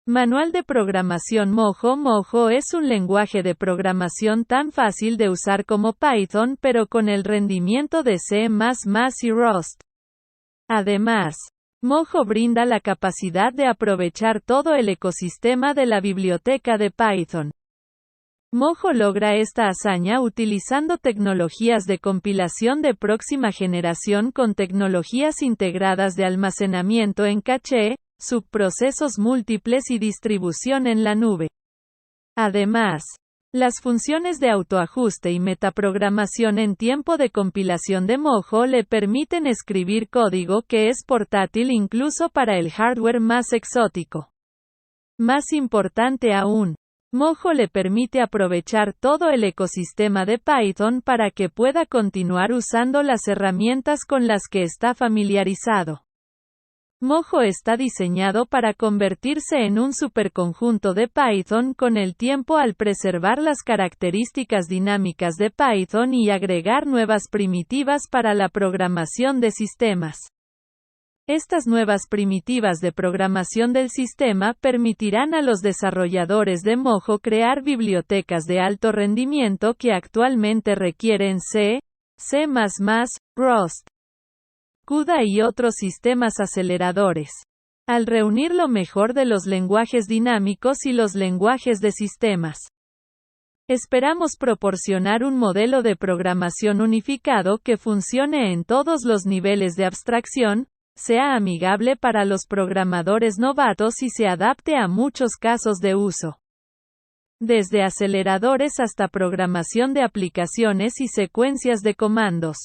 Manual de programación Mojo. Mojo es un lenguaje de programación tan fácil de usar como Python, pero con el rendimiento de C++ y Rust. Además, Mojo brinda la capacidad de aprovechar todo el ecosistema de la biblioteca de Python. Mojo logra esta hazaña utilizando tecnologías de compilación de próxima generación con tecnologías integradas de almacenamiento en caché, subprocesos múltiples y distribución en la nube. Además, las funciones de autoajuste y metaprogramación en tiempo de compilación de Mojo le permiten escribir código que es portátil incluso para el hardware más exótico. Más importante aún, Mojo le permite aprovechar todo el ecosistema de Python para que pueda continuar usando las herramientas con las que está familiarizado. Mojo está diseñado para convertirse en un superconjunto de Python con el tiempo al preservar las características dinámicas de Python y agregar nuevas primitivas para la programación de sistemas. Estas nuevas primitivas de programación del sistema permitirán a los desarrolladores de Mojo crear bibliotecas de alto rendimiento que actualmente requieren C, C++, Rust, CUDA y otros sistemas aceleradores. Al reunir lo mejor de los lenguajes dinámicos y los lenguajes de sistemas, esperamos proporcionar un modelo de programación unificado que funcione en todos los niveles de abstracción, sea amigable para los programadores novatos y se adapte a muchos casos de uso. Desde aceleradores hasta programación de aplicaciones y secuencias de comandos.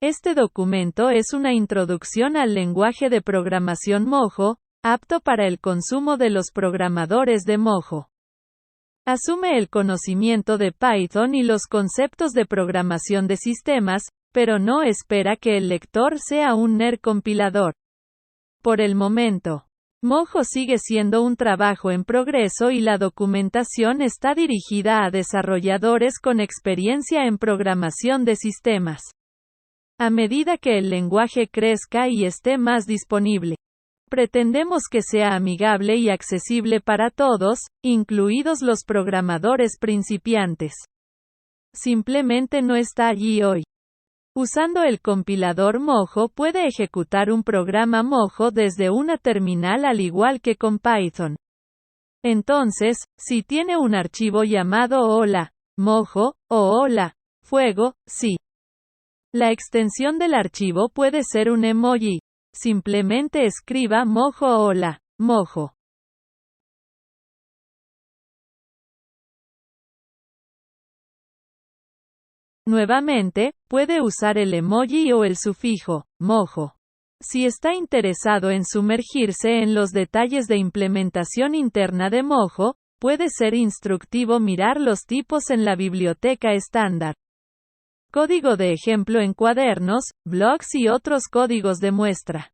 Este documento es una introducción al lenguaje de programación Mojo, apto para el consumo de los programadores de Mojo. Asume el conocimiento de Python y los conceptos de programación de sistemas, pero no espera que el lector sea un nerd compilador. Por el momento, Mojo sigue siendo un trabajo en progreso y la documentación está dirigida a desarrolladores con experiencia en programación de sistemas. A medida que el lenguaje crezca y esté más disponible, pretendemos que sea amigable y accesible para todos, incluidos los programadores principiantes. Simplemente no está allí hoy. Usando el compilador Mojo puede ejecutar un programa Mojo desde una terminal al igual que con Python. Entonces, si tiene un archivo llamado hola, Mojo, o hola, fuego, sí. La extensión del archivo puede ser un emoji. Simplemente escriba Mojo hola, Mojo. Nuevamente, puede usar el emoji o el sufijo, Mojo. Si está interesado en sumergirse en los detalles de implementación interna de Mojo, puede ser instructivo mirar los tipos en la biblioteca estándar. Código de ejemplo en cuadernos, blogs y otros códigos de muestra.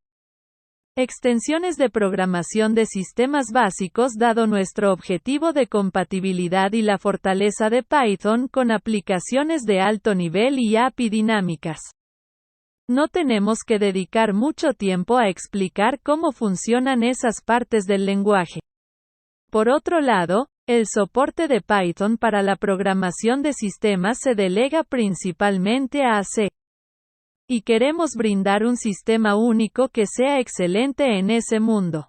Extensiones de programación de sistemas básicos dado nuestro objetivo de compatibilidad y la fortaleza de Python con aplicaciones de alto nivel y API dinámicas. No tenemos que dedicar mucho tiempo a explicar cómo funcionan esas partes del lenguaje. Por otro lado, el soporte de Python para la programación de sistemas se delega principalmente a C. Y queremos brindar un sistema único que sea excelente en ese mundo.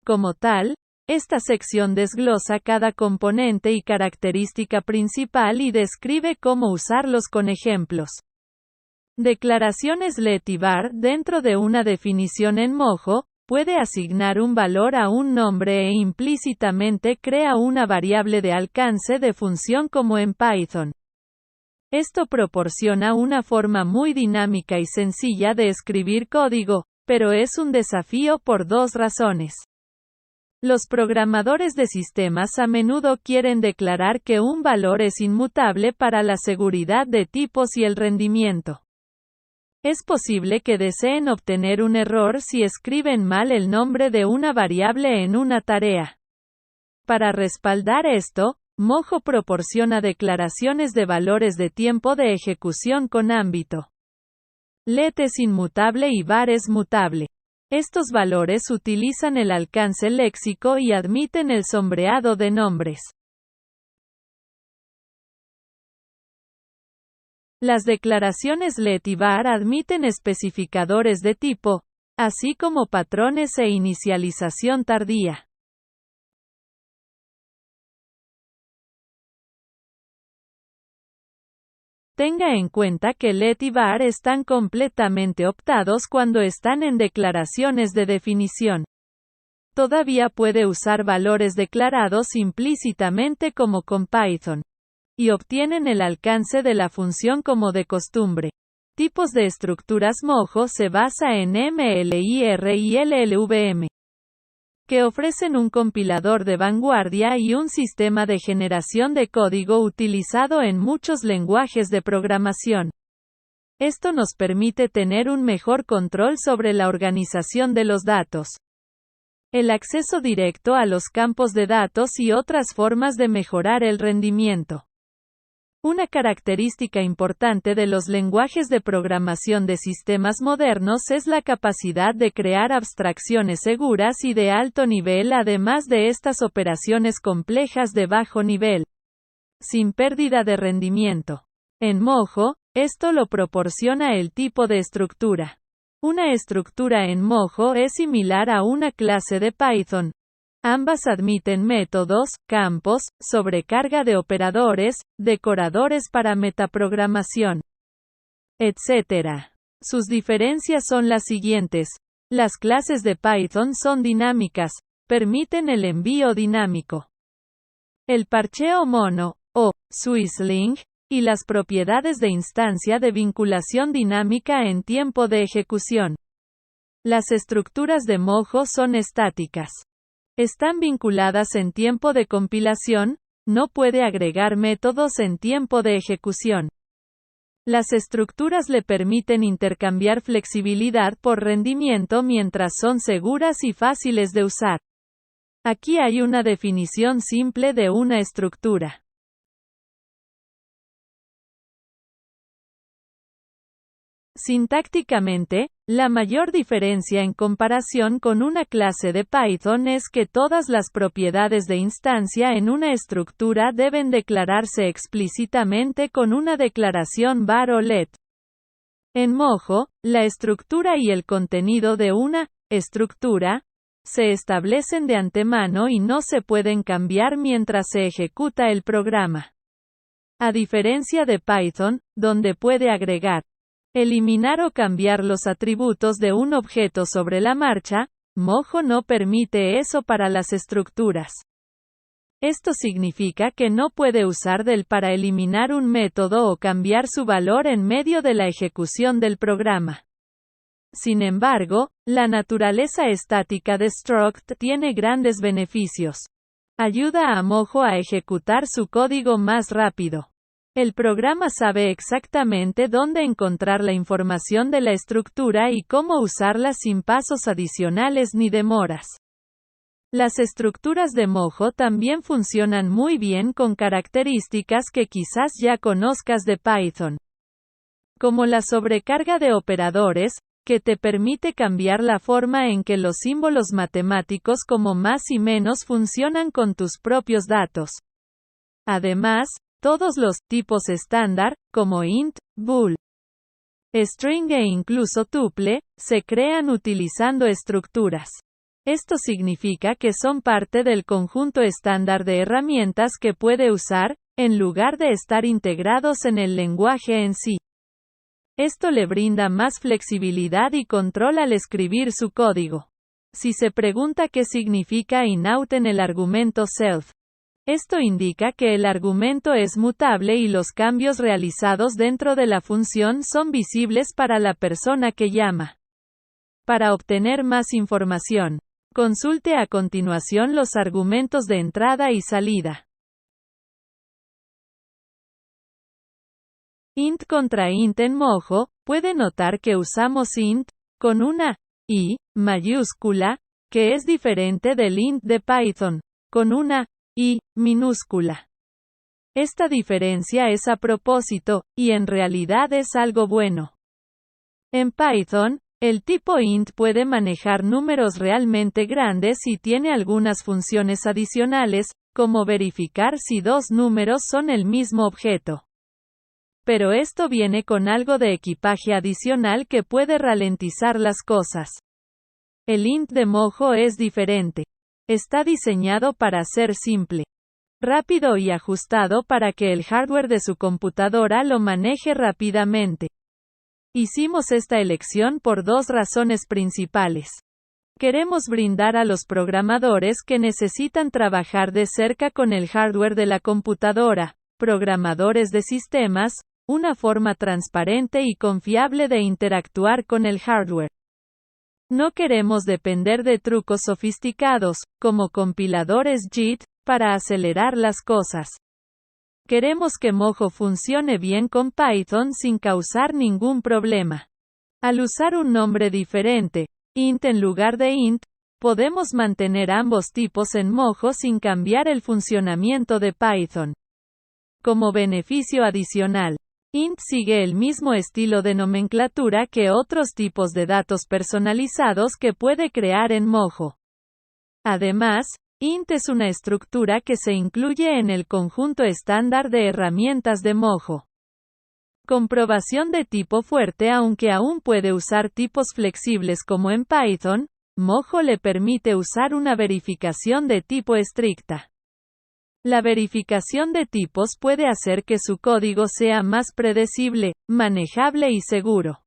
Como tal, esta sección desglosa cada componente y característica principal y describe cómo usarlos con ejemplos. Declaraciones let y var dentro de una definición en Mojo, puede asignar un valor a un nombre e implícitamente crea una variable de alcance de función como en Python. Esto proporciona una forma muy dinámica y sencilla de escribir código, pero es un desafío por dos razones. Los programadores de sistemas a menudo quieren declarar que un valor es inmutable para la seguridad de tipos y el rendimiento. Es posible que deseen obtener un error si escriben mal el nombre de una variable en una tarea. Para respaldar esto, Mojo proporciona declaraciones de valores de tiempo de ejecución con ámbito. Let es inmutable y var es mutable. Estos valores utilizan el alcance léxico y admiten el sombreado de nombres. Las declaraciones let y var admiten especificadores de tipo, así como patrones e inicialización tardía. Tenga en cuenta que let y var están completamente optados cuando están en declaraciones de definición. Todavía puede usar valores declarados implícitamente como con Python. Y obtienen el alcance de la función como de costumbre. Tipos de estructuras Mojo se basa en MLIR y LLVM, que ofrecen un compilador de vanguardia y un sistema de generación de código utilizado en muchos lenguajes de programación. Esto nos permite tener un mejor control sobre la organización de los datos, el acceso directo a los campos de datos y otras formas de mejorar el rendimiento. Una característica importante de los lenguajes de programación de sistemas modernos es la capacidad de crear abstracciones seguras y de alto nivel además de estas operaciones complejas de bajo nivel, sin pérdida de rendimiento. En Mojo, esto lo proporciona el tipo de estructura. Una estructura en Mojo es similar a una clase de Python. Ambas admiten métodos, campos, sobrecarga de operadores, decoradores para metaprogramación, etc. Sus diferencias son las siguientes. Las clases de Python son dinámicas, permiten el envío dinámico, el parcheo mono, o Swizzling, y las propiedades de instancia de vinculación dinámica en tiempo de ejecución. Las estructuras de Mojo son estáticas. Están vinculadas en tiempo de compilación, no puede agregar métodos en tiempo de ejecución. Las estructuras le permiten intercambiar flexibilidad por rendimiento mientras son seguras y fáciles de usar. Aquí hay una definición simple de una estructura. Sintácticamente, la mayor diferencia en comparación con una clase de Python es que todas las propiedades de instancia en una estructura deben declararse explícitamente con una declaración var o let. En Mojo, la estructura y el contenido de una estructura se establecen de antemano y no se pueden cambiar mientras se ejecuta el programa. A diferencia de Python, donde puede agregar, eliminar o cambiar los atributos de un objeto sobre la marcha, Mojo no permite eso para las estructuras. Esto significa que no puede usar del para eliminar un método o cambiar su valor en medio de la ejecución del programa. Sin embargo, la naturaleza estática de struct tiene grandes beneficios. Ayuda a Mojo a ejecutar su código más rápido. El programa sabe exactamente dónde encontrar la información de la estructura y cómo usarla sin pasos adicionales ni demoras. Las estructuras de Mojo también funcionan muy bien con características que quizás ya conozcas de Python, como la sobrecarga de operadores, que te permite cambiar la forma en que los símbolos matemáticos como más y menos funcionan con tus propios datos. Además, todos los tipos estándar, como int, bool, string e incluso tuple, se crean utilizando estructuras. Esto significa que son parte del conjunto estándar de herramientas que puede usar, en lugar de estar integrados en el lenguaje en sí. Esto le brinda más flexibilidad y control al escribir su código. Si se pregunta qué significa inout en el argumento self, esto indica que el argumento es mutable y los cambios realizados dentro de la función son visibles para la persona que llama. Para obtener más información, consulte a continuación los argumentos de entrada y salida. Int contra int en Mojo, puede notar que usamos int, con una i mayúscula, que es diferente del int de Python, con una i minúscula. Esta diferencia es a propósito, y en realidad es algo bueno. En Python, El tipo int puede manejar números realmente grandes y tiene algunas funciones adicionales, como verificar si dos números son el mismo objeto. Pero esto viene con algo de equipaje adicional que puede ralentizar las cosas. El int de Mojo es diferente. Está diseñado para ser simple, rápido y ajustado para que el hardware de su computadora lo maneje rápidamente. Hicimos esta elección por dos razones principales. Queremos brindar a los programadores que necesitan trabajar de cerca con el hardware de la computadora, programadores de sistemas, una forma transparente y confiable de interactuar con el hardware. No queremos depender de trucos sofisticados, como compiladores JIT, para acelerar las cosas. Queremos que Mojo funcione bien con Python sin causar ningún problema. Al usar un nombre diferente, int en lugar de int, podemos mantener ambos tipos en Mojo sin cambiar el funcionamiento de Python. Como beneficio adicional, int sigue el mismo estilo de nomenclatura que otros tipos de datos personalizados que puede crear en Mojo. Además, int es una estructura que se incluye en el conjunto estándar de herramientas de Mojo. Comprobación de tipo fuerte. Aunque aún puede usar tipos flexibles como en Python, Mojo le permite usar una verificación de tipo estricta. La verificación de tipos puede hacer que su código sea más predecible, manejable y seguro.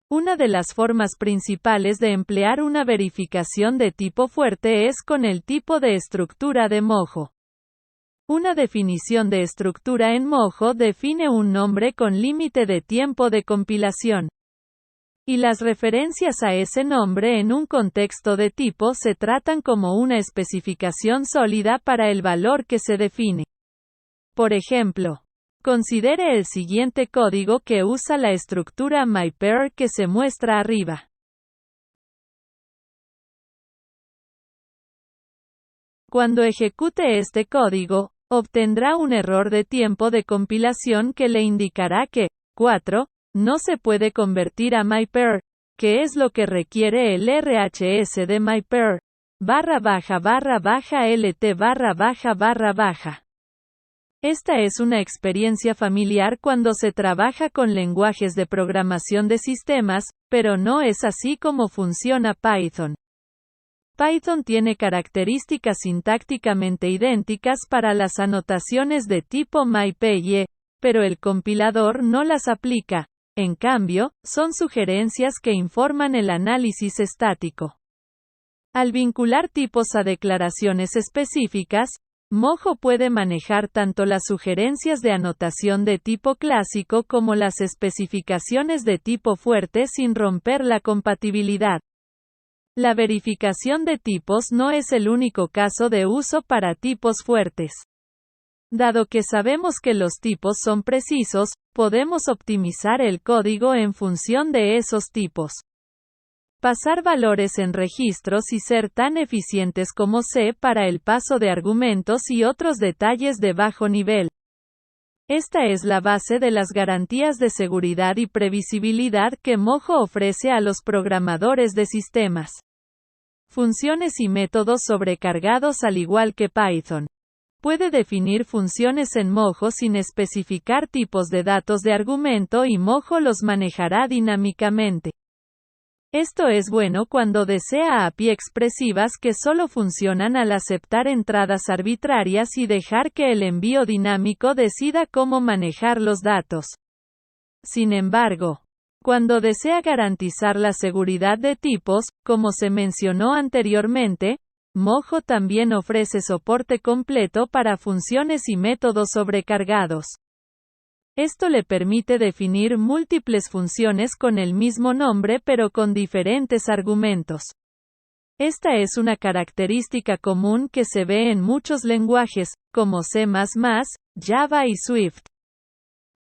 Una de las formas principales de emplear una verificación de tipo fuerte es con el tipo de estructura de Mojo. Una definición de estructura en Mojo define un nombre con límite de tiempo de compilación. Y las referencias a ese nombre en un contexto de tipo se tratan como una especificación sólida para el valor que se define. Por ejemplo, considere el siguiente código que usa la estructura myPair que se muestra arriba. Cuando ejecute este código, obtendrá un error de tiempo de compilación que le indicará que 4 no se puede convertir a myPair, que es lo que requiere el RHS de myPair, //lt/. Esta es una experiencia familiar cuando se trabaja con lenguajes de programación de sistemas, pero no es así como funciona Python. Python tiene características sintácticamente idénticas para las anotaciones de tipo myPy, pero el compilador no las aplica. En cambio, son sugerencias que informan el análisis estático. Al vincular tipos a declaraciones específicas, Mojo puede manejar tanto las sugerencias de anotación de tipo clásico como las especificaciones de tipo fuerte sin romper la compatibilidad. La verificación de tipos no es el único caso de uso para tipos fuertes. Dado que sabemos que los tipos son precisos, podemos optimizar el código en función de esos tipos. Pasar valores en registros y ser tan eficientes como C para el paso de argumentos y otros detalles de bajo nivel. Esta es la base de las garantías de seguridad y previsibilidad que Mojo ofrece a los programadores de sistemas. Funciones y métodos sobrecargados. Al igual que Python, puede definir funciones en Mojo sin especificar tipos de datos de argumento y Mojo los manejará dinámicamente. Esto es bueno cuando desea API expresivas que solo funcionan al aceptar entradas arbitrarias y dejar que el envío dinámico decida cómo manejar los datos. Sin embargo, cuando desea garantizar la seguridad de tipos, como se mencionó anteriormente, Mojo también ofrece soporte completo para funciones y métodos sobrecargados. Esto le permite definir múltiples funciones con el mismo nombre pero con diferentes argumentos. Esta es una característica común que se ve en muchos lenguajes, como C++, Java y Swift.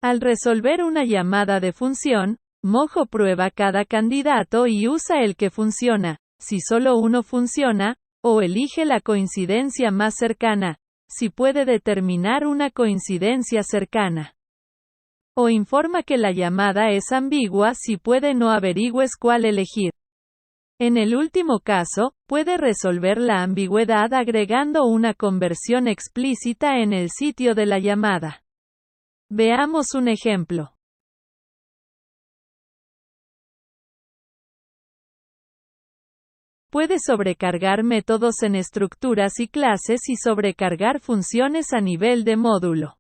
Al resolver una llamada de función, Mojo prueba cada candidato y usa el que funciona, si solo uno funciona, o elige la coincidencia más cercana, si puede determinar una coincidencia cercana. o informa que la llamada es ambigua si puede no averigües cuál elegir. En el último caso, puede resolver la ambigüedad agregando una conversión explícita en el sitio de la llamada. Veamos un ejemplo. Puede sobrecargar métodos en estructuras y clases y sobrecargar funciones a nivel de módulo.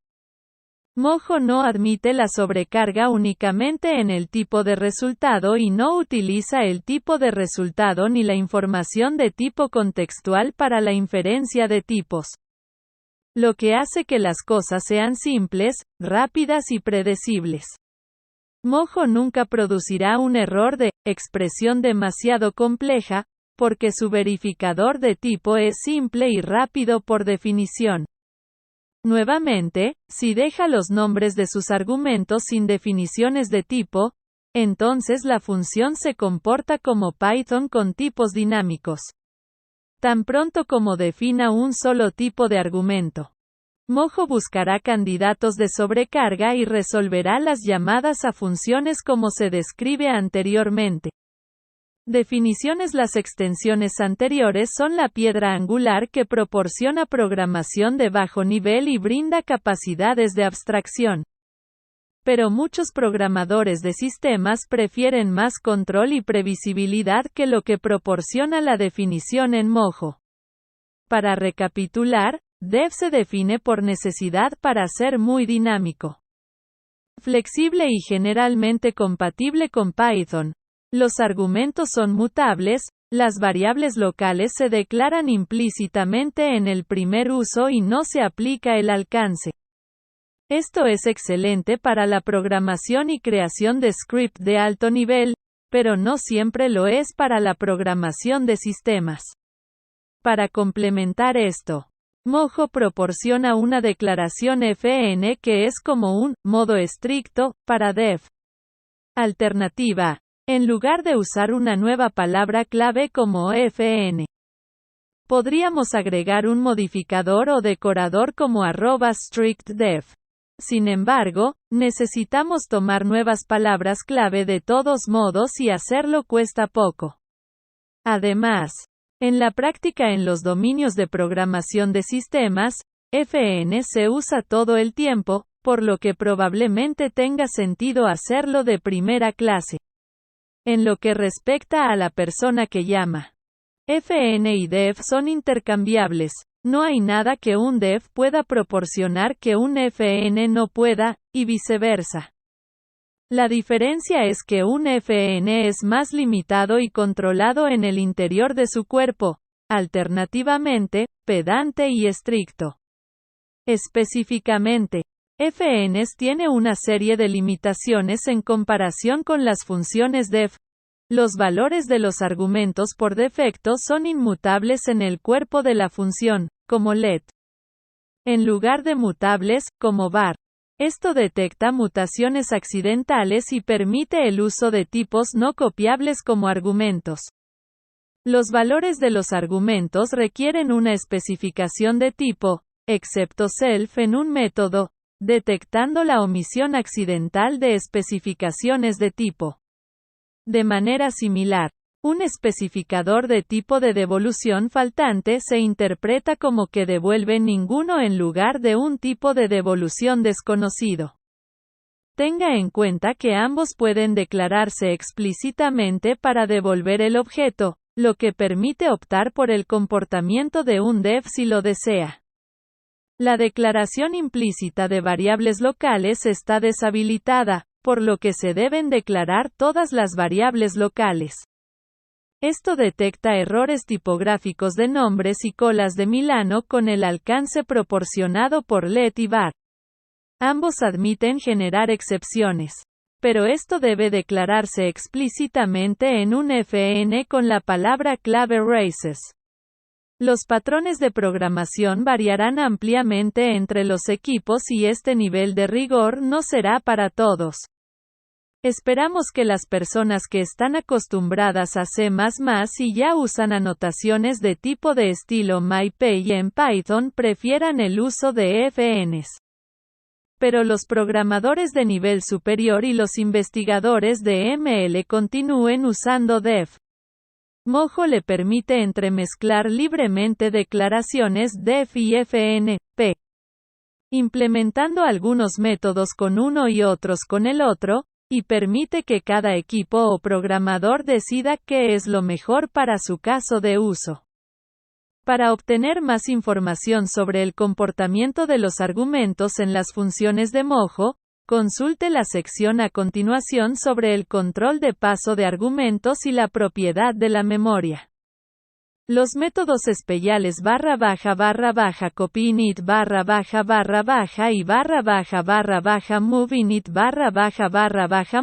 Mojo no admite la sobrecarga únicamente en el tipo de resultado y no utiliza el tipo de resultado ni la información de tipo contextual para la inferencia de tipos. Lo que hace que las cosas sean simples, rápidas y predecibles. Mojo nunca producirá un error de expresión demasiado compleja, porque su verificador de tipo es simple y rápido por definición. Nuevamente, si deja los nombres de sus argumentos sin definiciones de tipo, entonces la función se comporta como Python con tipos dinámicos. Tan pronto como defina un solo tipo de argumento. Mojo buscará candidatos de sobrecarga y resolverá las llamadas a funciones como se describe anteriormente. Definiciones. Las extensiones anteriores son la piedra angular que proporciona programación de bajo nivel y brinda capacidades de abstracción. Pero muchos programadores de sistemas prefieren más control y previsibilidad que lo que proporciona la definición en Mojo. Para recapitular, dev se define por necesidad para ser muy dinámico, flexible y generalmente compatible con Python. Los argumentos son mutables, las variables locales se declaran implícitamente en el primer uso y no se aplica el alcance. Esto es excelente para la programación y creación de script de alto nivel, pero no siempre lo es para la programación de sistemas. Para complementar esto, Mojo proporciona una declaración FN que es como un modo estricto para dev. Alternativa. En lugar de usar una nueva palabra clave como FN, podríamos agregar un modificador o decorador como @strictDev. Sin embargo, necesitamos tomar nuevas palabras clave de todos modos y hacerlo cuesta poco. Además, en la práctica en los dominios de programación de sistemas, FN se usa todo el tiempo, por lo que probablemente tenga sentido hacerlo de primera clase. En lo que respecta a la persona que llama, FN y dev son intercambiables. No hay nada que un dev pueda proporcionar que un FN no pueda, y viceversa. La diferencia es que un FN es más limitado y controlado en el interior de su cuerpo, alternativamente, pedante y estricto. Específicamente, FNs tiene una serie de limitaciones en comparación con las funciones dev. Los valores de los argumentos por defecto son inmutables en el cuerpo de la función, como let. En lugar de mutables, como var. Esto detecta mutaciones accidentales y permite el uso de tipos no copiables como argumentos. Los valores de los argumentos requieren una especificación de tipo, excepto self en un método, detectando la omisión accidental de especificaciones de tipo. De manera similar, un especificador de tipo de devolución faltante se interpreta como que devuelve ninguno en lugar de un tipo de devolución desconocido. Tenga en cuenta que ambos pueden declararse explícitamente para devolver el objeto, lo que permite optar por el comportamiento de un dev si lo desea. La declaración implícita de variables locales está deshabilitada, por lo que se deben declarar todas las variables locales. Esto detecta errores tipográficos de nombres y colas de Milano con el alcance proporcionado por let y var. Ambos admiten generar excepciones, pero esto debe declararse explícitamente en un FN con la palabra clave races. Los patrones de programación variarán ampliamente entre los equipos y este nivel de rigor no será para todos. Esperamos que las personas que están acostumbradas a C++ y ya usan anotaciones de tipo de estilo MyPy en Python prefieran el uso de FNs. Pero los programadores de nivel superior y los investigadores de ML continúen usando def. Mojo le permite entremezclar libremente declaraciones def y FNP, implementando algunos métodos con uno y otros con el otro, y permite que cada equipo o programador decida qué es lo mejor para su caso de uso. Para obtener más información sobre el comportamiento de los argumentos en las funciones de Mojo, consulte la sección a continuación sobre el control de paso de argumentos y la propiedad de la memoria. Los métodos especiales /copyinit // y /movinit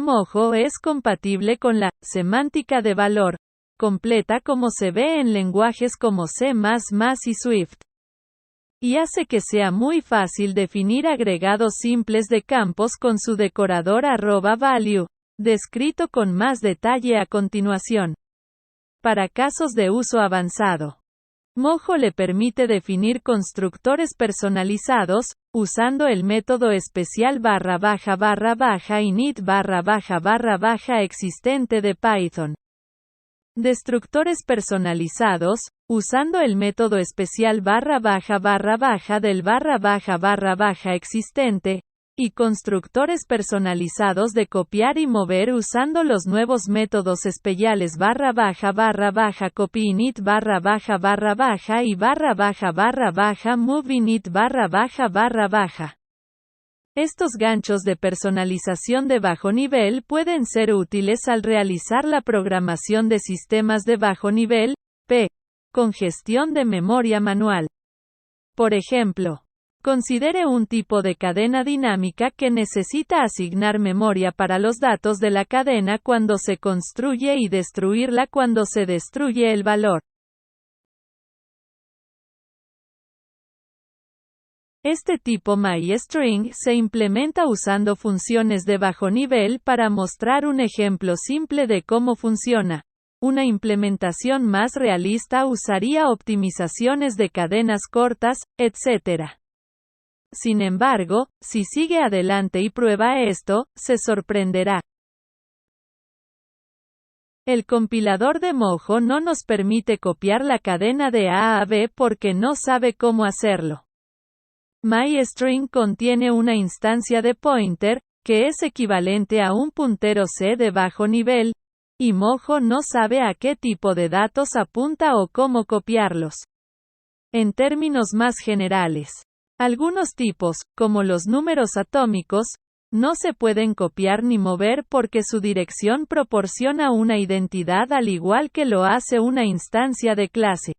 / Mojo es compatible con la semántica de valor completa como se ve en lenguajes como C++ y Swift. Y hace que sea muy fácil definir agregados simples de campos con su decorador @value, descrito con más detalle a continuación. Para casos de uso avanzado, Mojo le permite definir constructores personalizados, usando el método especial /init // existente de Python. Destructores personalizados, usando el método especial // del // existente, y constructores personalizados de copiar y mover usando los nuevos métodos especiales /copyinit // y /movinit // Estos ganchos de personalización de bajo nivel pueden ser útiles al realizar la programación de sistemas de bajo nivel, con gestión de memoria manual. Por ejemplo, considere un tipo de cadena dinámica que necesita asignar memoria para los datos de la cadena cuando se construye y destruirla cuando se destruye el valor. Este tipo myString se implementa usando funciones de bajo nivel para mostrar un ejemplo simple de cómo funciona. Una implementación más realista usaría optimizaciones de cadenas cortas, etc. Sin embargo, si sigue adelante y prueba esto, se sorprenderá. El compilador de Mojo no nos permite copiar la cadena de A a B porque no sabe cómo hacerlo. myString contiene una instancia de pointer, que es equivalente a un puntero C de bajo nivel, y Mojo no sabe a qué tipo de datos apunta o cómo copiarlos. En términos más generales, algunos tipos, como los números atómicos, no se pueden copiar ni mover porque su dirección proporciona una identidad al igual que lo hace una instancia de clase.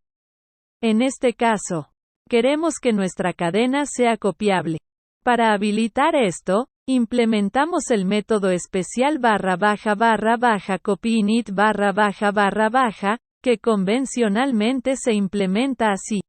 En este caso, queremos que nuestra cadena sea copiable. Para habilitar esto, implementamos el método especial /copyinit // que convencionalmente se implementa así.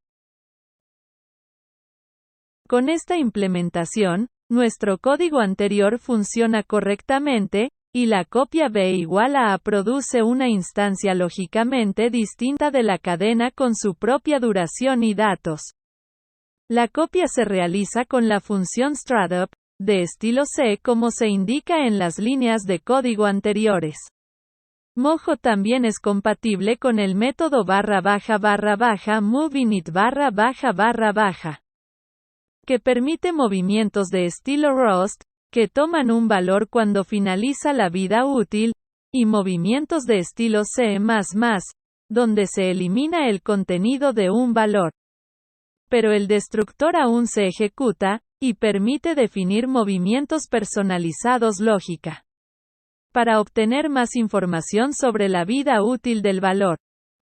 Con esta implementación, nuestro código anterior funciona correctamente, y la copia B igual a A produce una instancia lógicamente distinta de la cadena con su propia duración y datos. La copia se realiza con la función struct, de estilo C como se indica en las líneas de código anteriores. Mojo también es compatible con el método /movinit // que permite movimientos de estilo Rust, que toman un valor cuando finaliza la vida útil, y movimientos de estilo C++, donde se elimina el contenido de un valor. Pero el destructor aún se ejecuta, y permite definir movimientos personalizados lógica. Para obtener más información sobre la vida útil del valor,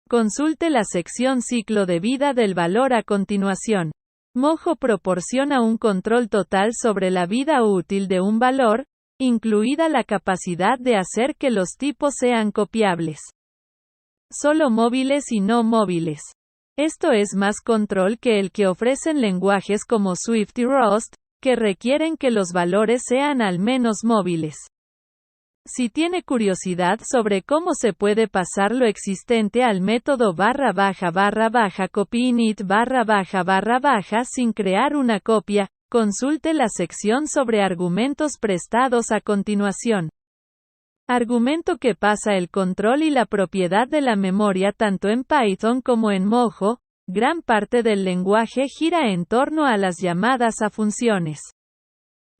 consulte la sección Ciclo de vida del valor a continuación. Mojo proporciona un control total sobre la vida útil de un valor, incluida la capacidad de hacer que los tipos sean copiables. Solo móviles y no móviles. Esto es más control que el que ofrecen lenguajes como Swift y Rust, que requieren que los valores sean al menos móviles. Si tiene curiosidad sobre cómo se puede pasar lo existente al método /copyinit // sin crear una copia, consulte la sección sobre argumentos prestados a continuación. Argumento que pasa el control y la propiedad de la memoria tanto en Python como en Mojo. Gran parte del lenguaje gira en torno a las llamadas a funciones.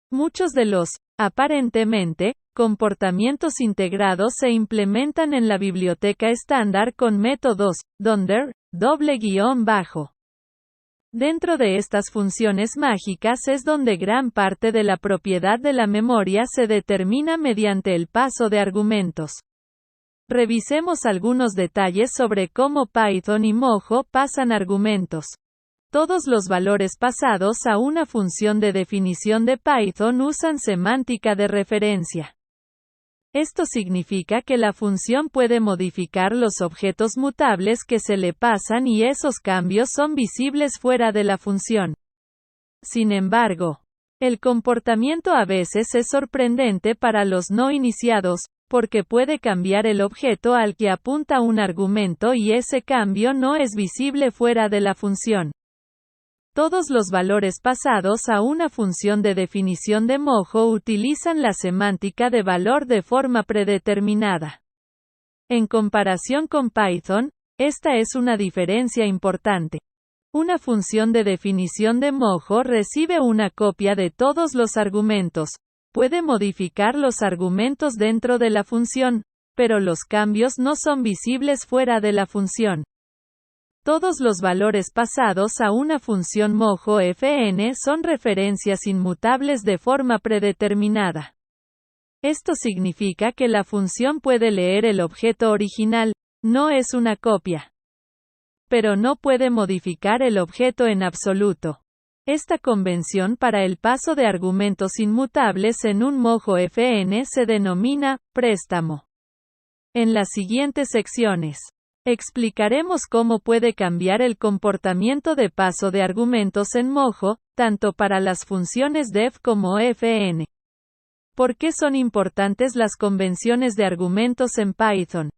Muchos de los, aparentemente, comportamientos integrados se implementan en la biblioteca estándar con métodos, $, $. Dentro de estas funciones mágicas es donde gran parte de la propiedad de la memoria se determina mediante el paso de argumentos. Revisemos algunos detalles sobre cómo Python y Mojo pasan argumentos. Todos los valores pasados a una función de definición de Python usan semántica de referencia. Esto significa que la función puede modificar los objetos mutables que se le pasan y esos cambios son visibles fuera de la función. Sin embargo, el comportamiento a veces es sorprendente para los no iniciados, porque puede cambiar el objeto al que apunta un argumento y ese cambio no es visible fuera de la función. Todos los valores pasados a una función de definición de Mojo utilizan la semántica de valor de forma predeterminada. En comparación con Python, esta es una diferencia importante. Una función de definición de Mojo recibe una copia de todos los argumentos, puede modificar los argumentos dentro de la función, pero los cambios no son visibles fuera de la función. Todos los valores pasados a una función Mojo fn son referencias inmutables de forma predeterminada. Esto significa que la función puede leer el objeto original, no es una copia. Pero no puede modificar el objeto en absoluto. Esta convención para el paso de argumentos inmutables en un Mojo fn se denomina préstamo. En las siguientes secciones explicaremos cómo puede cambiar el comportamiento de paso de argumentos en Mojo, tanto para las funciones def como fn. ¿Por qué son importantes las convenciones de argumentos en Python?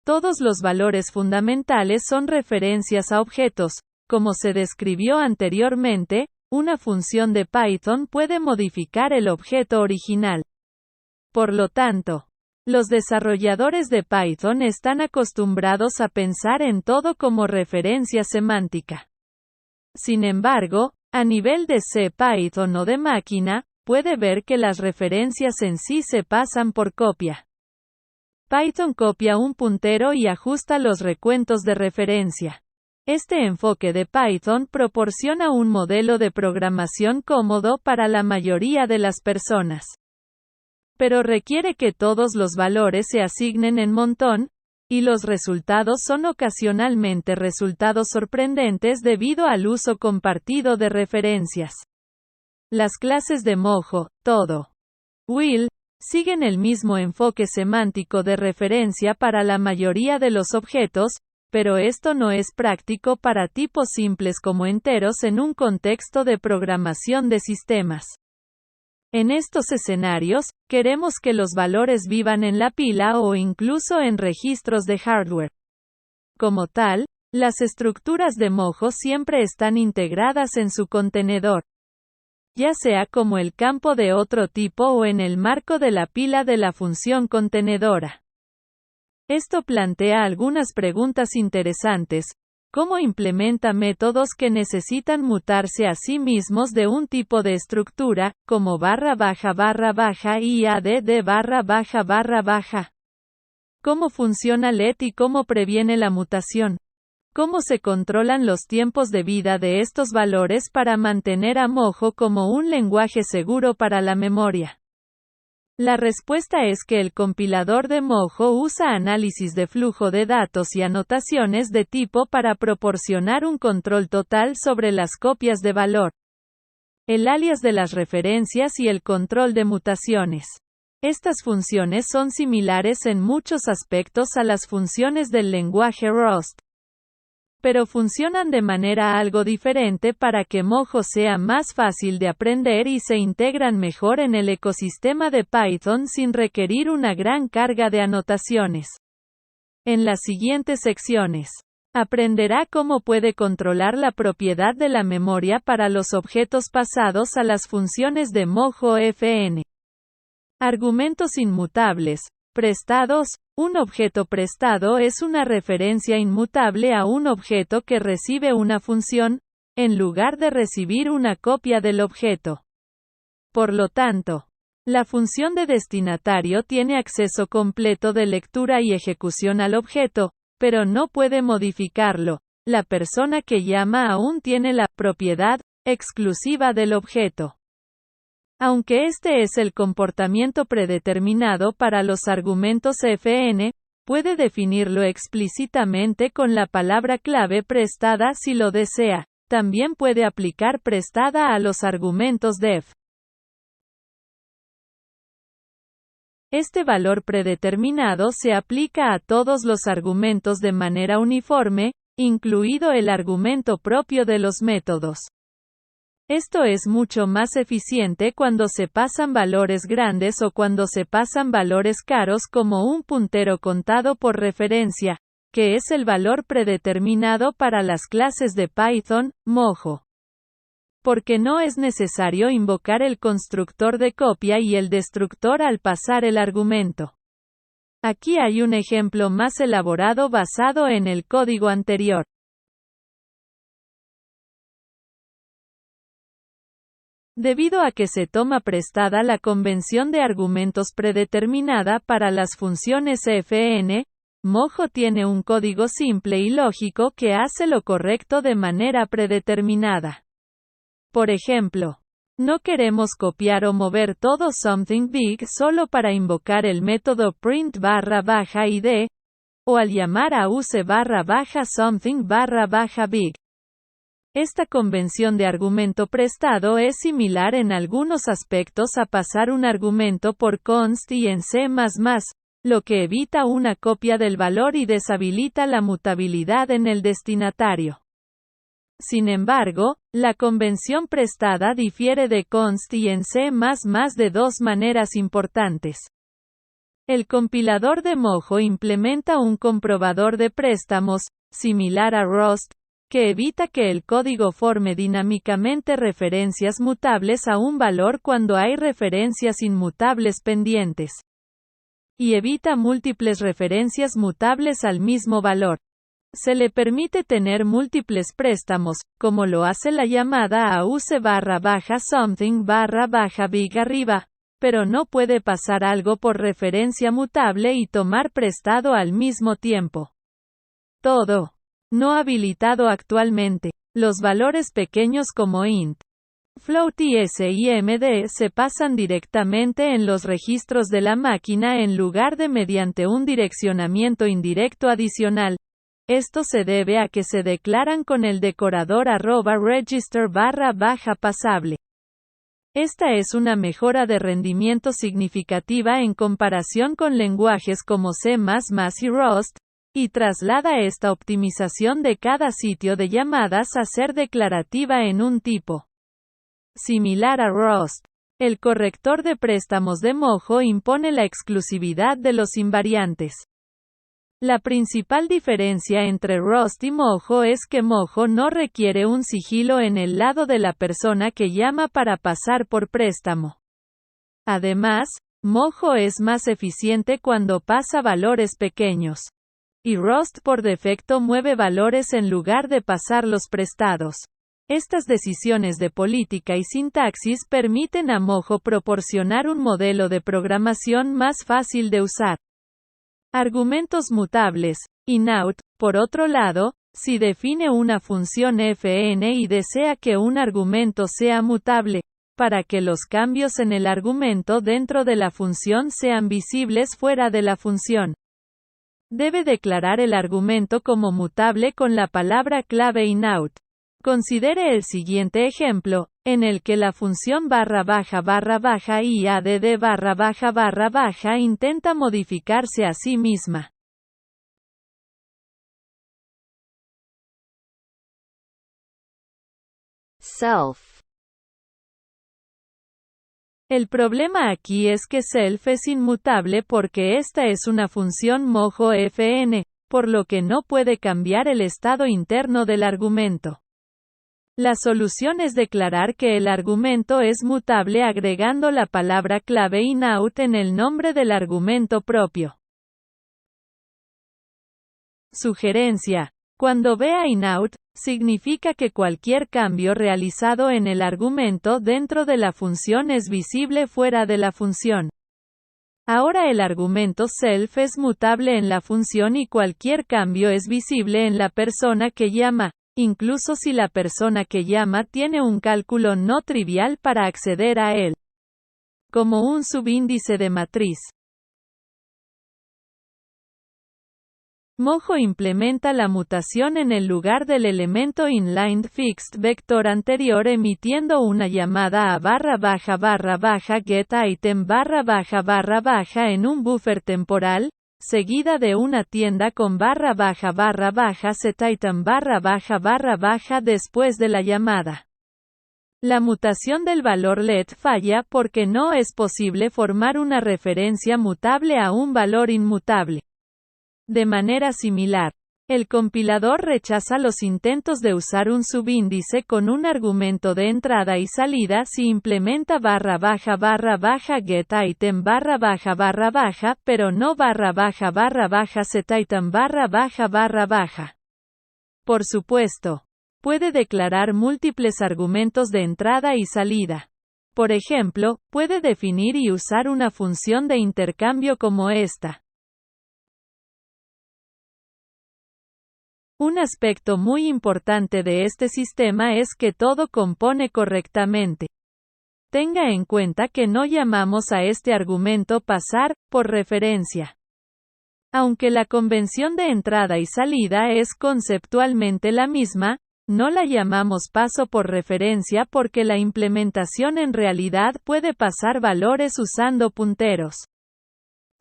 Todos los valores fundamentales son referencias a objetos. Como se describió anteriormente, una función de Python puede modificar el objeto original. Por lo tanto, los desarrolladores de Python están acostumbrados a pensar en todo como referencia semántica. Sin embargo, a nivel de C Python o de máquina, puede ver que las referencias en sí se pasan por copia. Python copia un puntero y ajusta los recuentos de referencia. Este enfoque de Python proporciona un modelo de programación cómodo para la mayoría de las personas. Pero requiere que todos los valores se asignen en montón, y los resultados son ocasionalmente resultados sorprendentes debido al uso compartido de referencias. Las clases de Mojo, todo, will, siguen el mismo enfoque semántico de referencia para la mayoría de los objetos, pero esto no es práctico para tipos simples como enteros en un contexto de programación de sistemas. En estos escenarios, queremos que los valores vivan en la pila o incluso en registros de hardware. Como tal, las estructuras de Mojo siempre están integradas en su contenedor, ya sea como el campo de otro tipo o en el marco de la pila de la función contenedora. Esto plantea algunas preguntas interesantes. ¿Cómo implementa métodos que necesitan mutarse a sí mismos de un tipo de estructura, como // y add // ¿Cómo funciona let y cómo previene la mutación? ¿Cómo se controlan los tiempos de vida de estos valores para mantener a Mojo como un lenguaje seguro para la memoria? La respuesta es que el compilador de Mojo usa análisis de flujo de datos y anotaciones de tipo para proporcionar un control total sobre las copias de valor, el alias de las referencias y el control de mutaciones. Estas funciones son similares en muchos aspectos a las funciones del lenguaje Rust, pero funcionan de manera algo diferente para que Mojo sea más fácil de aprender y se integran mejor en el ecosistema de Python sin requerir una gran carga de anotaciones. En las siguientes secciones Aprenderá cómo puede controlar la propiedad de la memoria para los objetos pasados a las funciones de Mojo Fn. Argumentos inmutables. Prestados. Un objeto prestado es una referencia inmutable a un objeto que recibe una función, en lugar de recibir una copia del objeto. Por lo tanto, la función de destinatario tiene acceso completo de lectura y ejecución al objeto, pero no puede modificarlo. La persona que llama aún tiene la propiedad exclusiva del objeto. Aunque este es el comportamiento predeterminado para los argumentos Fn, puede definirlo explícitamente con la palabra clave prestada si lo desea. También puede aplicar prestada a los argumentos def. Este valor predeterminado se aplica a todos los argumentos de manera uniforme, incluido el argumento propio de los métodos. Esto es mucho más eficiente cuando se pasan valores grandes o cuando se pasan valores caros como un puntero contado por referencia, que es el valor predeterminado para las clases de Python, Mojo. Porque no es necesario invocar el constructor de copia y el destructor al pasar el argumento. Aquí hay un ejemplo más elaborado basado en el código anterior. Debido a que se toma prestada la convención de argumentos predeterminada para las funciones Fn, Mojo tiene un código simple y lógico que hace lo correcto de manera predeterminada. Por ejemplo, no queremos copiar o mover todo something big solo para invocar el método print_id, o al llamar a use_something_big. Esta convención de argumento prestado es similar en algunos aspectos a pasar un argumento por const y en C++, lo que evita una copia del valor y deshabilita la mutabilidad en el destinatario. Sin embargo, la convención prestada difiere de const y en C++ de dos maneras importantes. El compilador de Mojo implementa un comprobador de préstamos, similar a Rust, que evita que el código forme dinámicamente referencias mutables a un valor cuando hay referencias inmutables pendientes. Y evita múltiples referencias mutables al mismo valor. Se le permite tener múltiples préstamos, como lo hace la llamada a use_something_big arriba, pero no puede pasar algo por referencia mutable y tomar prestado al mismo tiempo. Todo. No habilitado actualmente. Los valores pequeños como int, float y SIMD se pasan directamente en los registros de la máquina en lugar de mediante un direccionamiento indirecto adicional. Esto se debe a que se declaran con el decorador @register_pasable. Esta es una mejora de rendimiento significativa en comparación con lenguajes como C++ y Rust, y traslada esta optimización de cada sitio de llamadas a ser declarativa en un tipo. Similar a Rust, el corrector de préstamos de Mojo impone la exclusividad de los invariantes. La principal diferencia entre Rust y Mojo es que Mojo no requiere un sigilo en el lado de la persona que llama para pasar por préstamo. Además, Mojo es más eficiente cuando pasa valores pequeños. Y Rust por defecto mueve valores en lugar de pasar los prestados. Estas decisiones de política y sintaxis permiten a Mojo proporcionar un modelo de programación más fácil de usar. Argumentos mutables. Inout, por otro lado, si define una función Fn y desea que un argumento sea mutable, para que los cambios en el argumento dentro de la función sean visibles fuera de la función. Debe declarar el argumento como mutable con la palabra clave inout. Considere el siguiente ejemplo, en el que la función //iadd// intenta modificarse a sí misma. Self. El problema aquí es que self es inmutable porque esta es una función Mojo Fn, por lo que no puede cambiar el estado interno del argumento. La solución es declarar que el argumento es mutable agregando la palabra clave inout en el nombre del argumento propio. Sugerencia. Cuando vea inout, significa que cualquier cambio realizado en el argumento dentro de la función es visible fuera de la función. Ahora el argumento self es mutable en la función y cualquier cambio es visible en la persona que llama, incluso si la persona que llama tiene un cálculo no trivial para acceder a él. Como un subíndice de matriz. Mojo implementa la mutación en el lugar del elemento inline fixed vector anterior emitiendo una llamada a /getItem // en un buffer temporal, seguida de una tienda con /setItem // después de la llamada. La mutación del valor let falla porque no es posible formar una referencia mutable a un valor inmutable. De manera similar, el compilador rechaza los intentos de usar un subíndice con un argumento de entrada y salida si implementa /getItem // pero no /setItem // Por supuesto, puede declarar múltiples argumentos de entrada y salida. Por ejemplo, puede definir y usar una función de intercambio como esta. Un aspecto muy importante de este sistema es que todo compone correctamente. Tenga en cuenta que no llamamos a este argumento pasar, por referencia. Aunque la convención de entrada y salida es conceptualmente la misma, no la llamamos paso por referencia porque la implementación en realidad puede pasar valores usando punteros.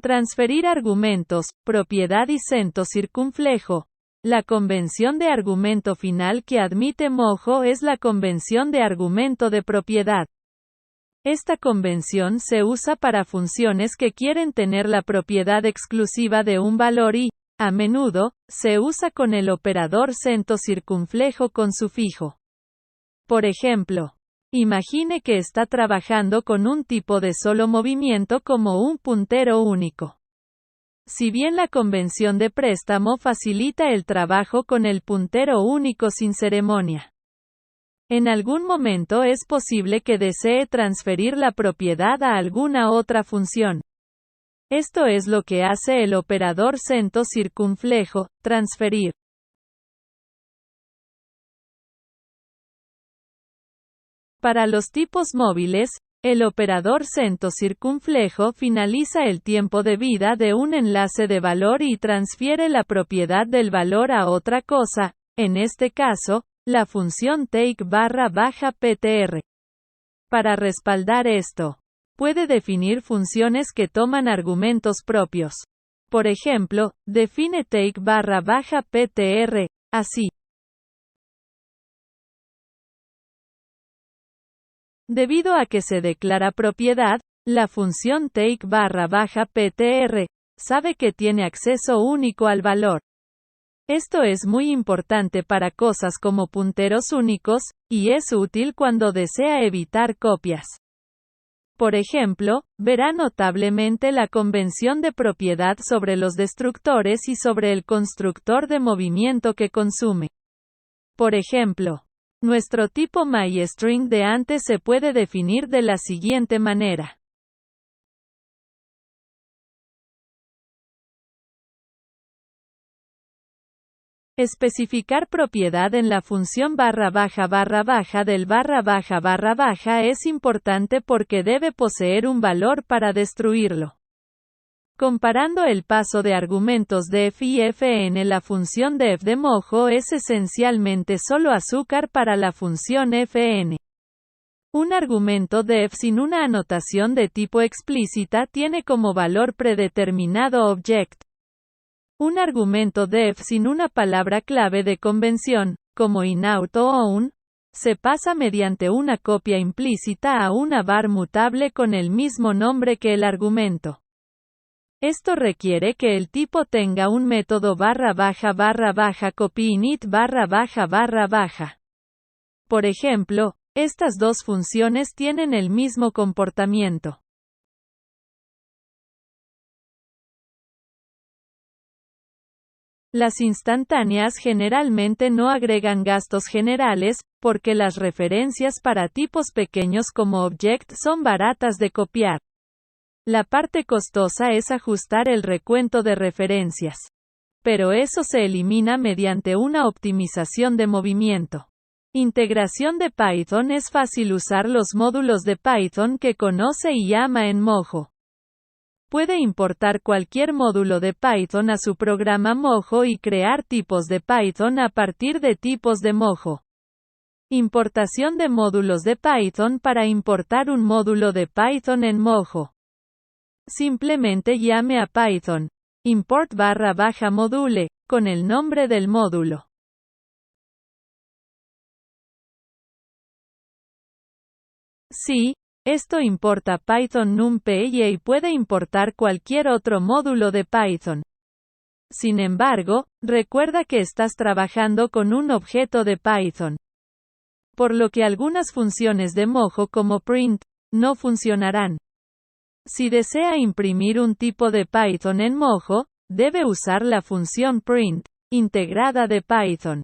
Transferir argumentos, propiedad y cento circunflejo. La convención de argumento final que admite Mojo es la convención de argumento de propiedad. Esta convención se usa para funciones que quieren tener la propiedad exclusiva de un valor y, a menudo, se usa con el operador cento circunflejo con sufijo. Por ejemplo, imagine que está trabajando con un tipo de solo movimiento como un puntero único. Si bien la convención de préstamo facilita el trabajo con el puntero único sin ceremonia. En algún momento es posible que desee transferir la propiedad a alguna otra función. Esto es lo que hace el operador cento circunflejo, transferir. Para los tipos móviles, el operador cento circunflejo finaliza el tiempo de vida de un enlace de valor y transfiere la propiedad del valor a otra cosa, en este caso, la función take_ptr. Para respaldar esto, puede definir funciones que toman argumentos propios. Por ejemplo, define take_ptr, así. Debido a que se declara propiedad, la función take_ptr sabe que tiene acceso único al valor. Esto es muy importante para cosas como punteros únicos, y es útil cuando desea evitar copias. Por ejemplo, verá notablemente la convención de propiedad sobre los destructores y sobre el constructor de movimiento que consume. Por ejemplo, nuestro tipo myString de antes se puede definir de la siguiente manera. Especificar propiedad en la función // del // es importante porque debe poseer un valor para destruirlo. Comparando el paso de argumentos def y fn, la función def de Mojo es esencialmente solo azúcar para la función fn. Un argumento def sin una anotación de tipo explícita tiene como valor predeterminado object. Un argumento def sin una palabra clave de convención, como inout o own, se pasa mediante una copia implícita a una var mutable con el mismo nombre que el argumento. Esto requiere que el tipo tenga un método /copyInit /. Por ejemplo, estas dos funciones tienen el mismo comportamiento. Las instantáneas generalmente no agregan gastos generales, porque las referencias para tipos pequeños como object son baratas de copiar. La parte costosa es ajustar el recuento de referencias. Pero eso se elimina mediante una optimización de movimiento. Integración de Python. Es fácil usar los módulos de Python que conoce y llama en Mojo. Puede importar cualquier módulo de Python a su programa Mojo y crear tipos de Python a partir de tipos de Mojo. Importación de módulos de Python. Para importar un módulo de Python en Mojo, simplemente llame a Python import /module con el nombre del módulo. Sí, esto importa Python NumPy y puede importar cualquier otro módulo de Python. Sin embargo, recuerda que estás trabajando con un objeto de Python, por lo que algunas funciones de Mojo como print no funcionarán. Si desea imprimir un tipo de Python en Mojo, debe usar la función print integrada de Python.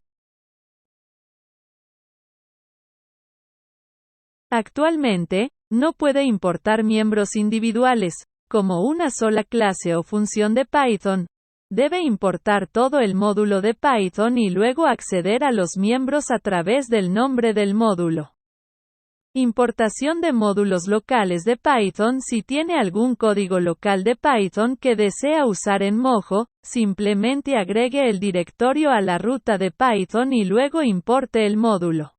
Actualmente, no puede importar miembros individuales, como una sola clase o función de Python. Debe importar todo el módulo de Python y luego acceder a los miembros a través del nombre del módulo. Importación de módulos locales de Python. Si tiene algún código local de Python que desea usar en Mojo, simplemente agregue el directorio a la ruta de Python y luego importe el módulo.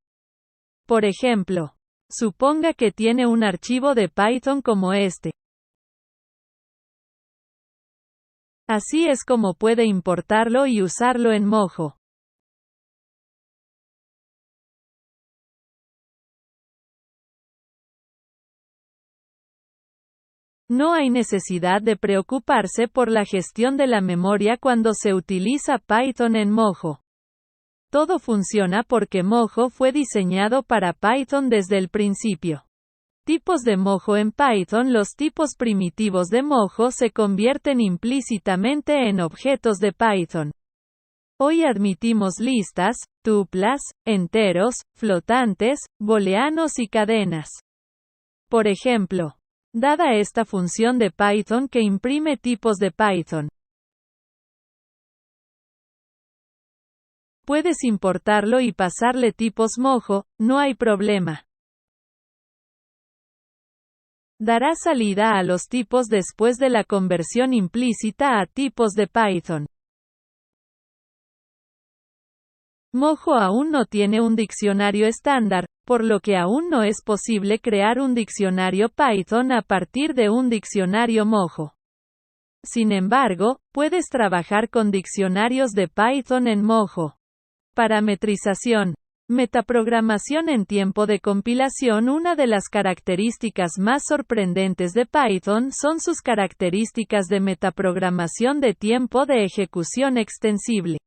Por ejemplo, suponga que tiene un archivo de Python como este. Así es como puede importarlo y usarlo en Mojo. No hay necesidad de preocuparse por la gestión de la memoria cuando se utiliza Python en Mojo. Todo funciona porque Mojo fue diseñado para Python desde el principio. Tipos de Mojo en Python. Los tipos primitivos de Mojo se convierten implícitamente en objetos de Python. Hoy admitimos listas, tuplas, enteros, flotantes, booleanos y cadenas. Por ejemplo, dada esta función de Python que imprime tipos de Python, puedes importarlo y pasarle tipos Mojo, no hay problema. Dará salida a los tipos después de la conversión implícita a tipos de Python. Mojo aún no tiene un diccionario estándar, por lo que aún no es posible crear un diccionario Python a partir de un diccionario Mojo. Sin embargo, puedes trabajar con diccionarios de Python en Mojo. Parametrización. Metaprogramación en tiempo de compilación. Una de las características más sorprendentes de Python son sus características de metaprogramación de tiempo de ejecución extensible.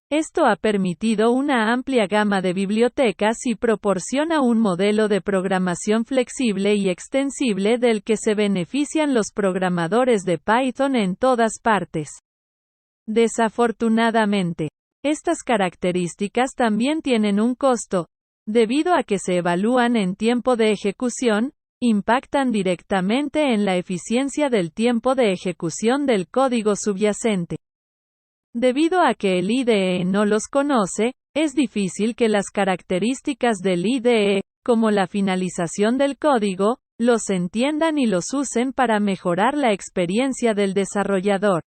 Esto ha permitido una amplia gama de bibliotecas y proporciona un modelo de programación flexible y extensible del que se benefician los programadores de Python en todas partes. Desafortunadamente, estas características también tienen un costo. Debido a que se evalúan en tiempo de ejecución, impactan directamente en la eficiencia del tiempo de ejecución del código subyacente. Debido a que el IDE no los conoce, es difícil que las características del IDE, como la finalización del código, los entiendan y los usen para mejorar la experiencia del desarrollador.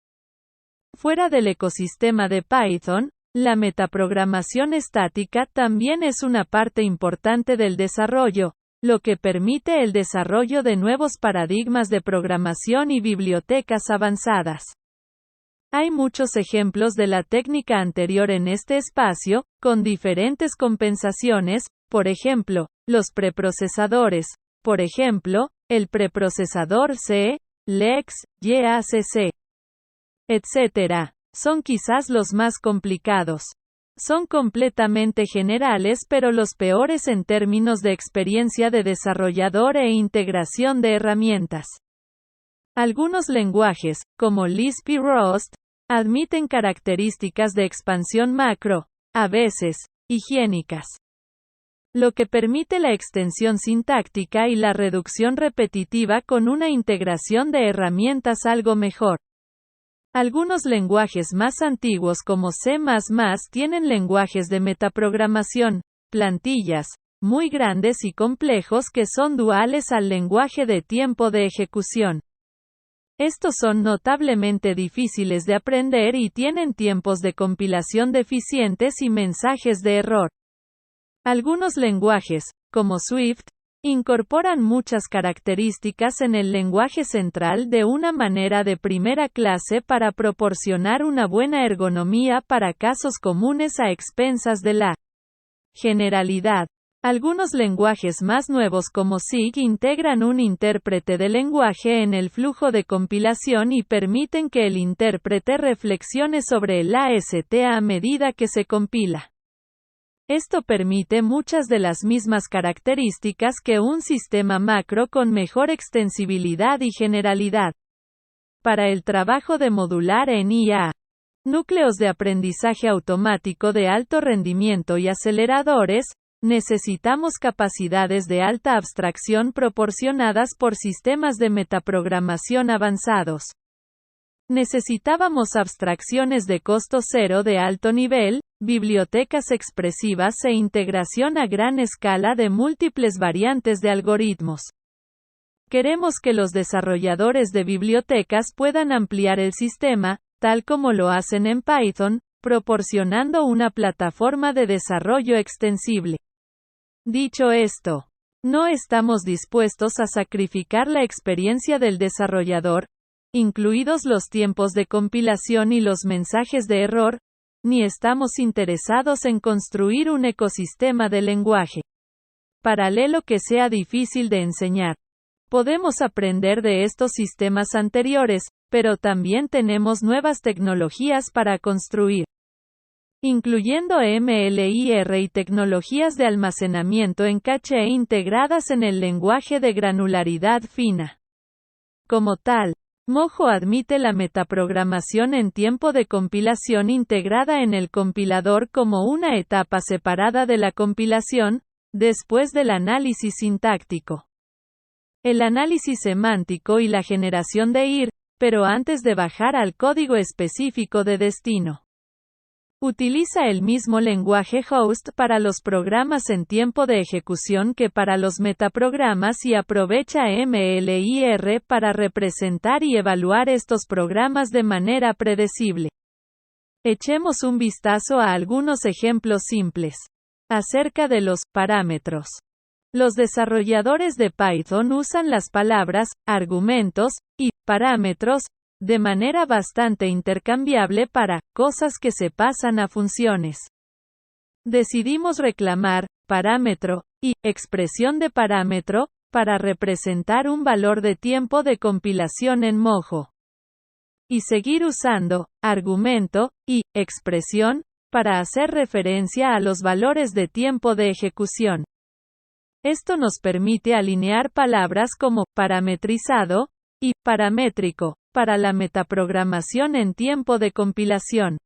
Fuera del ecosistema de Python, la metaprogramación estática también es una parte importante del desarrollo, lo que permite el desarrollo de nuevos paradigmas de programación y bibliotecas avanzadas. Hay muchos ejemplos de la técnica anterior en este espacio, con diferentes compensaciones, por ejemplo, los preprocesadores. Por ejemplo, el preprocesador C, Lex, YACC, etc. Son quizás los más complicados. Son completamente generales pero los peores en términos de experiencia de desarrollador e integración de herramientas. Algunos lenguajes, como Lisp y Rust, admiten características de expansión macro, a veces, higiénicas, lo que permite la extensión sintáctica y la reducción repetitiva con una integración de herramientas algo mejor. Algunos lenguajes más antiguos como C++ tienen lenguajes de metaprogramación, plantillas, muy grandes y complejos que son duales al lenguaje de tiempo de ejecución. Estos son notablemente difíciles de aprender y tienen tiempos de compilación deficientes y mensajes de error. Algunos lenguajes, como Swift, incorporan muchas características en el lenguaje central de una manera de primera clase para proporcionar una buena ergonomía para casos comunes a expensas de la generalidad. Algunos lenguajes más nuevos como SIG integran un intérprete de lenguaje en el flujo de compilación y permiten que el intérprete reflexione sobre el AST a medida que se compila. Esto permite muchas de las mismas características que un sistema macro con mejor extensibilidad y generalidad. Para el trabajo de modular en IA, núcleos de aprendizaje automático de alto rendimiento y aceleradores, necesitamos capacidades de alta abstracción proporcionadas por sistemas de metaprogramación avanzados. Necesitábamos abstracciones de costo cero de alto nivel, bibliotecas expresivas e integración a gran escala de múltiples variantes de algoritmos. Queremos que los desarrolladores de bibliotecas puedan ampliar el sistema, tal como lo hacen en Python, proporcionando una plataforma de desarrollo extensible. Dicho esto, no estamos dispuestos a sacrificar la experiencia del desarrollador, incluidos los tiempos de compilación y los mensajes de error, ni estamos interesados en construir un ecosistema de lenguaje paralelo que sea difícil de enseñar. Podemos aprender de estos sistemas anteriores, pero también tenemos nuevas tecnologías para construir, incluyendo MLIR y tecnologías de almacenamiento en caché integradas en el lenguaje de granularidad fina. Como tal, Mojo admite la metaprogramación en tiempo de compilación integrada en el compilador como una etapa separada de la compilación, después del análisis sintáctico, el análisis semántico y la generación de IR, pero antes de bajar al código específico de destino. Utiliza el mismo lenguaje host para los programas en tiempo de ejecución que para los metaprogramas y aprovecha MLIR para representar y evaluar estos programas de manera predecible. Echemos un vistazo a algunos ejemplos simples. Acerca de los parámetros. Los desarrolladores de Python usan las palabras argumentos y parámetros de manera bastante intercambiable para cosas que se pasan a funciones. Decidimos reclamar parámetro y expresión de parámetro para representar un valor de tiempo de compilación en Mojo. Y seguir usando argumento y expresión para hacer referencia a los valores de tiempo de ejecución. Esto nos permite alinear palabras como parametrizado y paramétrico para la metaprogramación en tiempo de compilación.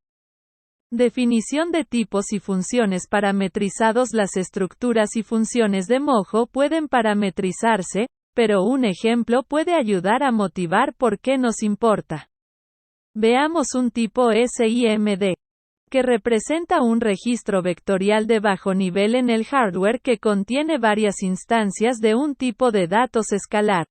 Definición de tipos y funciones parametrizados. Las estructuras y funciones de Mojo pueden parametrizarse, pero un ejemplo puede ayudar a motivar por qué nos importa. Veamos un tipo SIMD, que representa un registro vectorial de bajo nivel en el hardware que contiene varias instancias de un tipo de datos escalar.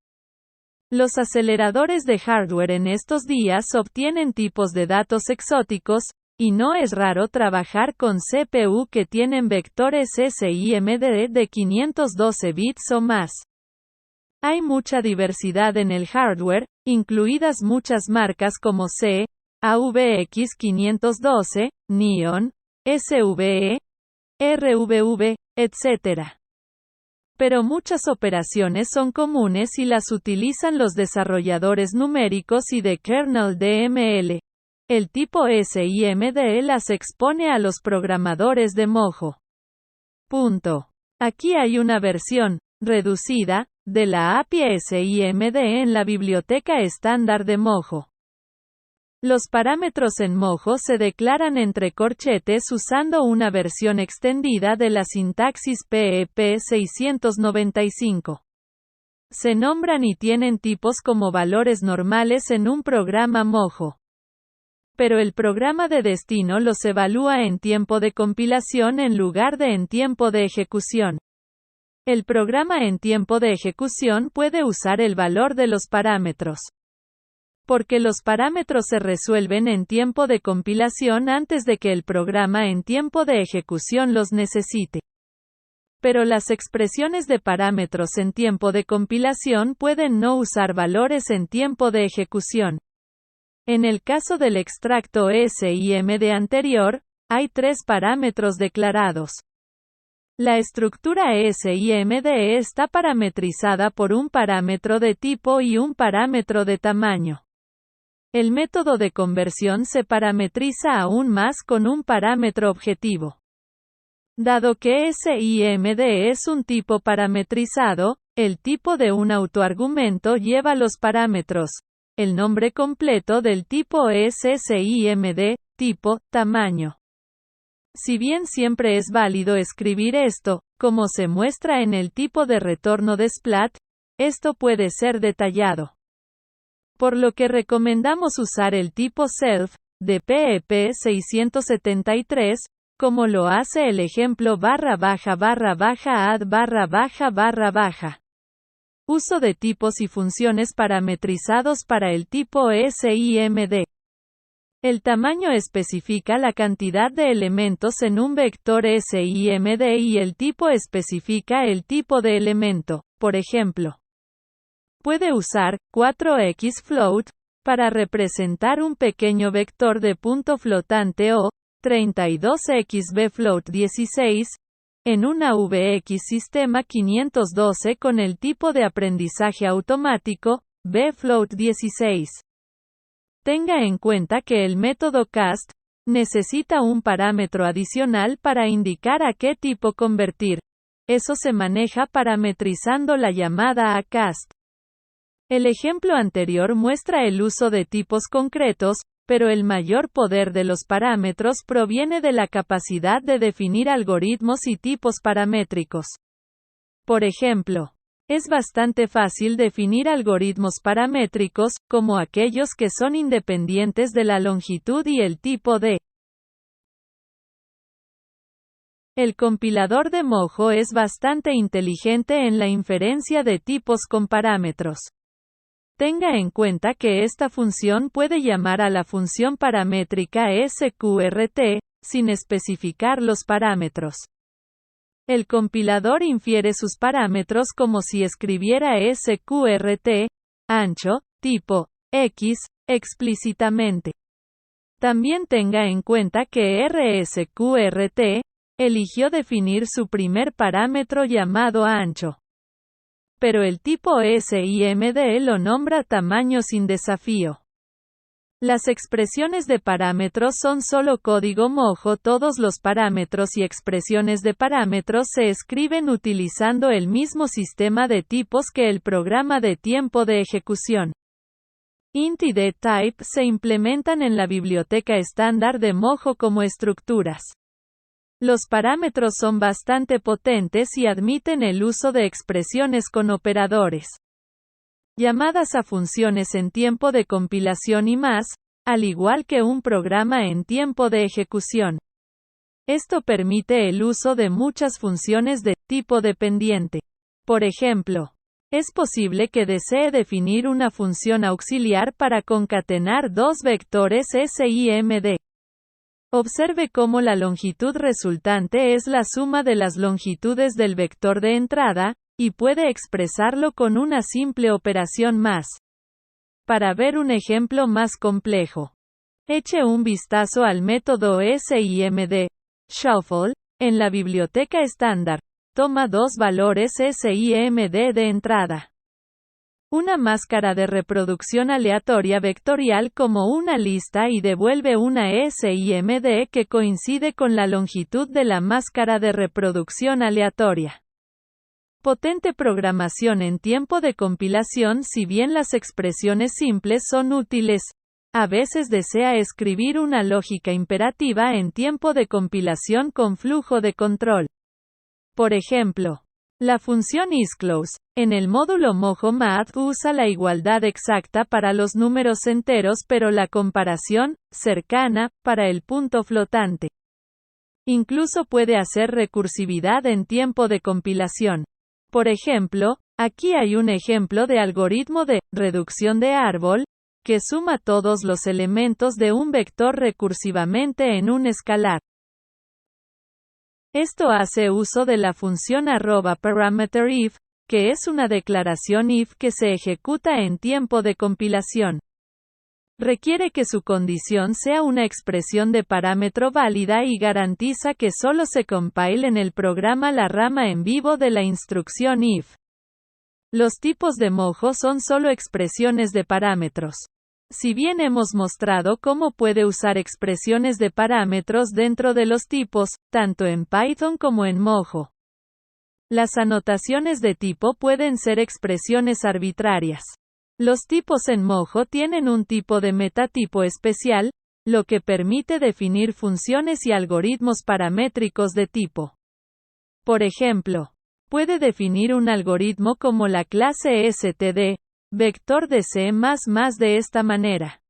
Los aceleradores de hardware en estos días obtienen tipos de datos exóticos, y no es raro trabajar con CPU que tienen vectores SIMD de 512 bits o más. Hay mucha diversidad en el hardware, incluidas muchas marcas como C, AVX512, Neon, SVE, RVV, etc. Pero muchas operaciones son comunes y las utilizan los desarrolladores numéricos y de kernel DML. El tipo SIMD las expone a los programadores de Mojo. Aquí hay una versión, reducida, de la API SIMD en la biblioteca estándar de Mojo. Los parámetros en Mojo se declaran entre corchetes usando una versión extendida de la sintaxis PEP 695. Se nombran y tienen tipos como valores normales en un programa Mojo. Pero el programa de destino los evalúa en tiempo de compilación en lugar de en tiempo de ejecución. El programa en tiempo de ejecución puede usar el valor de los parámetros. Porque los parámetros se resuelven en tiempo de compilación antes de que el programa en tiempo de ejecución los necesite. Pero las expresiones de parámetros en tiempo de compilación pueden no usar valores en tiempo de ejecución. En el caso del extracto SIMD anterior, hay 3 parámetros declarados. La estructura SIMD está parametrizada por un parámetro de tipo y un parámetro de tamaño. El método de conversión se parametriza aún más con un parámetro objetivo. Dado que SIMD es un tipo parametrizado, el tipo de un autoargumento lleva los parámetros. El nombre completo del tipo es SIMD, tipo, tamaño. Si bien siempre es válido escribir esto, como se muestra en el tipo de retorno de Splat, esto puede ser detallado. Por lo que recomendamos usar el tipo self, de PEP 673, como lo hace el ejemplo //add//. Uso de tipos y funciones parametrizados para el tipo SIMD. El tamaño especifica la cantidad de elementos en un vector SIMD y el tipo especifica el tipo de elemento. Por ejemplo, puede usar 4x float para representar un pequeño vector de punto flotante o 32xb float 16 en una VX sistema 512 con el tipo de aprendizaje automático bfloat 16. Tenga en cuenta que el método cast necesita un parámetro adicional para indicar a qué tipo convertir. Eso se maneja parametrizando la llamada a cast. El ejemplo anterior muestra el uso de tipos concretos, pero el mayor poder de los parámetros proviene de la capacidad de definir algoritmos y tipos paramétricos. Por ejemplo, es bastante fácil definir algoritmos paramétricos, como aquellos que son independientes de la longitud y el tipo de. El compilador de Mojo es bastante inteligente en la inferencia de tipos con parámetros. Tenga en cuenta que esta función puede llamar a la función paramétrica sqrt, sin especificar los parámetros. El compilador infiere sus parámetros como si escribiera sqrt, ancho, tipo, x, explícitamente. También tenga en cuenta que rsqrt eligió definir su primer parámetro llamado ancho. Pero el tipo SIMD lo nombra tamaño sin desafío. Las expresiones de parámetros son solo código Mojo. Todos los parámetros y expresiones de parámetros se escriben utilizando el mismo sistema de tipos que el programa de tiempo de ejecución. Int y dtype se implementan en la biblioteca estándar de Mojo como estructuras. Los parámetros son bastante potentes y admiten el uso de expresiones con operadores. Llamadas a funciones en tiempo de compilación y más, al igual que un programa en tiempo de ejecución. Esto permite el uso de muchas funciones de tipo dependiente. Por ejemplo, es posible que desee definir una función auxiliar para concatenar dos vectores SIMD. Observe cómo la longitud resultante es la suma de las longitudes del vector de entrada, y puede expresarlo con una simple operación más. Para ver un ejemplo más complejo, eche un vistazo al método SIMD, shuffle, en la biblioteca estándar. toma dos valores SIMD de entrada. Una máscara de reproducción aleatoria vectorial como una lista y devuelve una SIMD que coincide con la longitud de la máscara de reproducción aleatoria. Potente programación en tiempo de compilación. Si bien las expresiones simples son útiles, a veces desea escribir una lógica imperativa en tiempo de compilación con flujo de control. Por ejemplo, la función isClose, en el módulo Mojo Math, usa la igualdad exacta para los números enteros pero la comparación, cercana, para el punto flotante. Incluso puede hacer recursividad en tiempo de compilación. Por ejemplo, aquí hay un ejemplo de algoritmo de reducción de árbol, que suma todos los elementos de un vector recursivamente en un escalar. Esto hace uso de la función @parameterIf, que es una declaración if que se ejecuta en tiempo de compilación. Requiere que su condición sea una expresión de parámetro válida y garantiza que solo se compile en el programa la rama en vivo de la instrucción if. Los tipos de Mojo son solo expresiones de parámetros. Si bien hemos mostrado cómo puede usar expresiones de parámetros dentro de los tipos, tanto en Python como en Mojo. Las anotaciones de tipo pueden ser expresiones arbitrarias. Los tipos en Mojo tienen un tipo de metatipo especial, lo que permite definir funciones y algoritmos paramétricos de tipo. Por ejemplo, puede definir un algoritmo como la clase std, vector de C++ de esta manera.